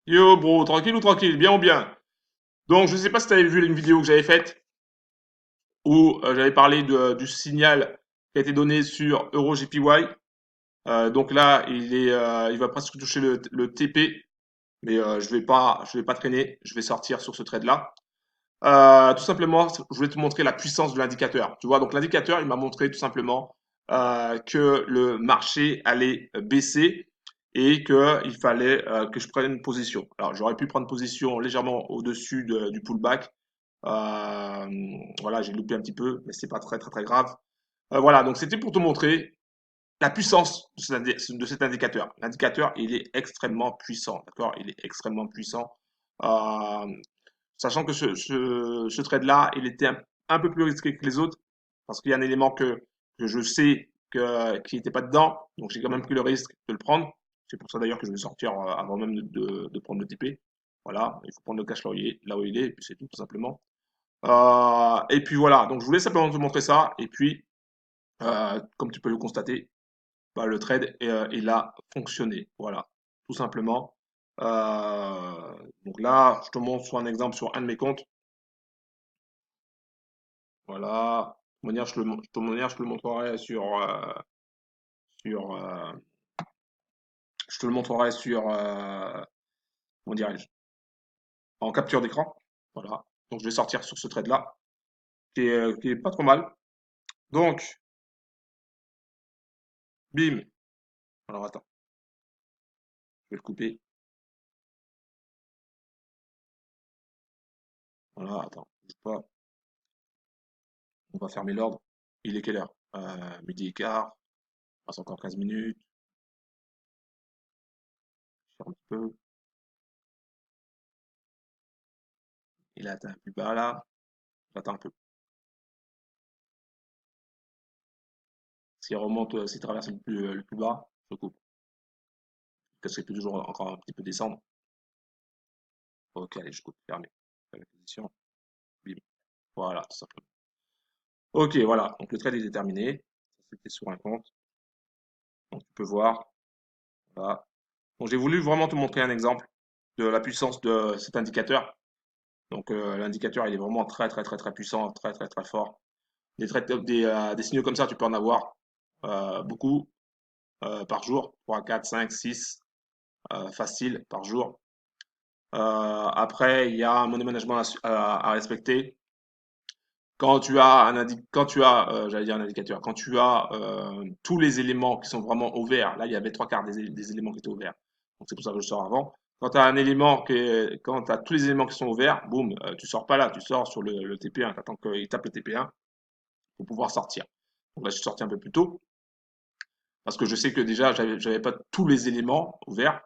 Yo bro, tranquille ou tranquille, bien ou bien? Donc je sais pas si tu avais vu une vidéo que j'avais faite où j'avais parlé du signal qui a été donné sur EuroJPY. Donc là, il va presque toucher le TP, mais je vais pas traîner, je vais sortir sur ce trade-là. Tout simplement, je voulais te montrer la puissance de l'indicateur. Tu vois, donc l'indicateur, il m'a montré tout simplement que le marché allait baisser et qu'il fallait que je prenne une position. Alors, j'aurais pu prendre position légèrement au-dessus du pullback. Euh, voilà, j'ai loupé un petit peu, mais c'est pas très très très grave. Voilà, donc c'était pour te montrer la puissance de cet indicateur. L'indicateur, il est extrêmement puissant, d'accord? Il est extrêmement puissant. Euh, Sachant que ce trade-là, il était un peu plus risqué que les autres, parce qu'il y a un élément que je sais qui n'était pas dedans, donc j'ai quand même pris le risque de le prendre. C'est pour ça d'ailleurs que je vais sortir avant même de prendre le TP. Voilà, il faut prendre le cash là où il est, et puis c'est tout simplement. Et puis voilà, donc je voulais simplement te montrer ça, et puis comme tu peux le constater, bah, le trade, il a fonctionné. Voilà, tout simplement. Donc là, je te montre sur un exemple sur un de mes comptes. Voilà. De toute manière, de toute manière, je te le montrerai sur je te le montrerai sur, comment dirais-je, en capture d'écran. Voilà. Donc, je vais sortir sur ce trade-là, qui est pas trop mal. Donc, bim. Alors, attends, je vais le couper. Voilà, attends, bouge pas. On va fermer l'ordre. Il est quelle heure? Midi et quart. Il reste encore 15 minutes. Je ferme un petit peu. Il a atteint plus bas là. J'attends un peu. S'il remonte, s'il traverse le plus bas, je coupe. Parce qu'il peut toujours encore un petit peu descendre. Ok, allez, je coupe, fermé. La position, bim. Voilà, tout simplement. Ok, voilà. Donc le trade il est terminé. Ça, c'était sur un compte. Donc tu peux voir. Voilà. Donc j'ai voulu vraiment te montrer un exemple de la puissance de cet indicateur. Donc l'indicateur il est vraiment très très très très puissant, très très très fort. Des signaux comme ça, tu peux en avoir beaucoup par jour, 3, 4, 5, 6 facile par jour. Après, il y a un money management à respecter. Quand tu as, j'allais dire un indicateur, quand tu as tous les éléments qui sont vraiment au vert, là il y avait trois quarts des éléments qui étaient au vert, donc c'est pour ça que je sors avant. Quand tu as tous les éléments qui sont au vert, boum, tu sors pas là, tu sors sur le TP1, tu attends qu'il tape le TP1 pour pouvoir sortir. Donc là je suis sorti un peu plus tôt parce que je sais que déjà j'avais pas tous les éléments au vert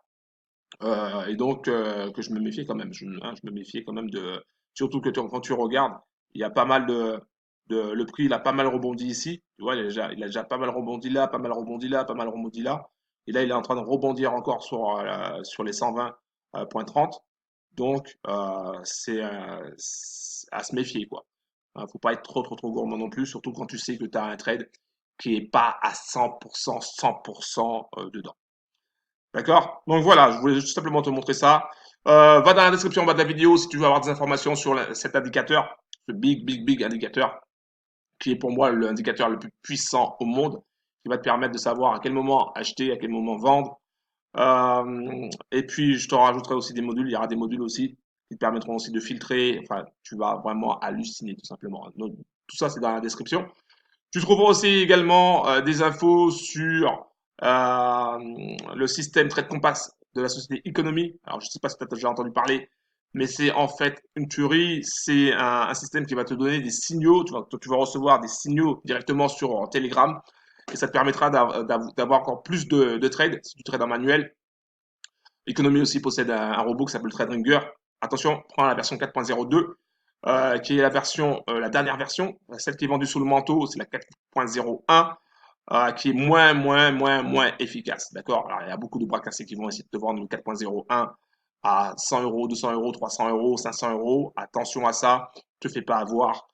et donc que je me méfiais quand même. Je me méfiais quand même de surtout quand tu regardes, il y a pas mal le prix, il a pas mal rebondi ici. Tu vois, il a déjà pas mal rebondi là, pas mal rebondi là, pas mal rebondi là. Et là, il est en train de rebondir encore sur les 120,30. Donc, c'est à se méfier, quoi. Faut pas être trop, trop, trop gourmand non plus, surtout quand tu sais que tu as un trade qui est pas à 100% dedans. D'accord? Donc voilà, je voulais juste simplement te montrer ça. Va dans la description en bas de la vidéo si tu veux avoir des informations sur cet indicateur, ce big, big, big indicateur, qui est pour moi l'indicateur le plus puissant au monde, qui va te permettre de savoir à quel moment acheter, à quel moment vendre. Et puis, je te rajouterai aussi des modules. Il y aura des modules aussi qui te permettront aussi de filtrer. Enfin, tu vas vraiment halluciner tout simplement. Donc, tout ça, c'est dans la description. Tu trouveras aussi également des infos sur euh, le système Trade Compass de la société Economy. Alors, je ne sais pas si tu as déjà entendu parler, mais c'est en fait une tuerie. C'est un système qui va te donner des signaux. Tu vas recevoir des signaux directement sur Telegram et ça te permettra d'avoir encore plus de trades si tu trades en manuel. Economy aussi possède un robot qui s'appelle TradeRinger. Attention, prends la version 4.02 qui est la dernière version, celle qui est vendue sous le manteau, c'est la 4.01, qui est moins efficace. D'accord? Alors, il y a beaucoup de bras cassés qui vont essayer de te vendre le 4.01 à 100 euros, 200 euros, 300 euros, 500 euros. Attention à ça, ne te fais pas avoir.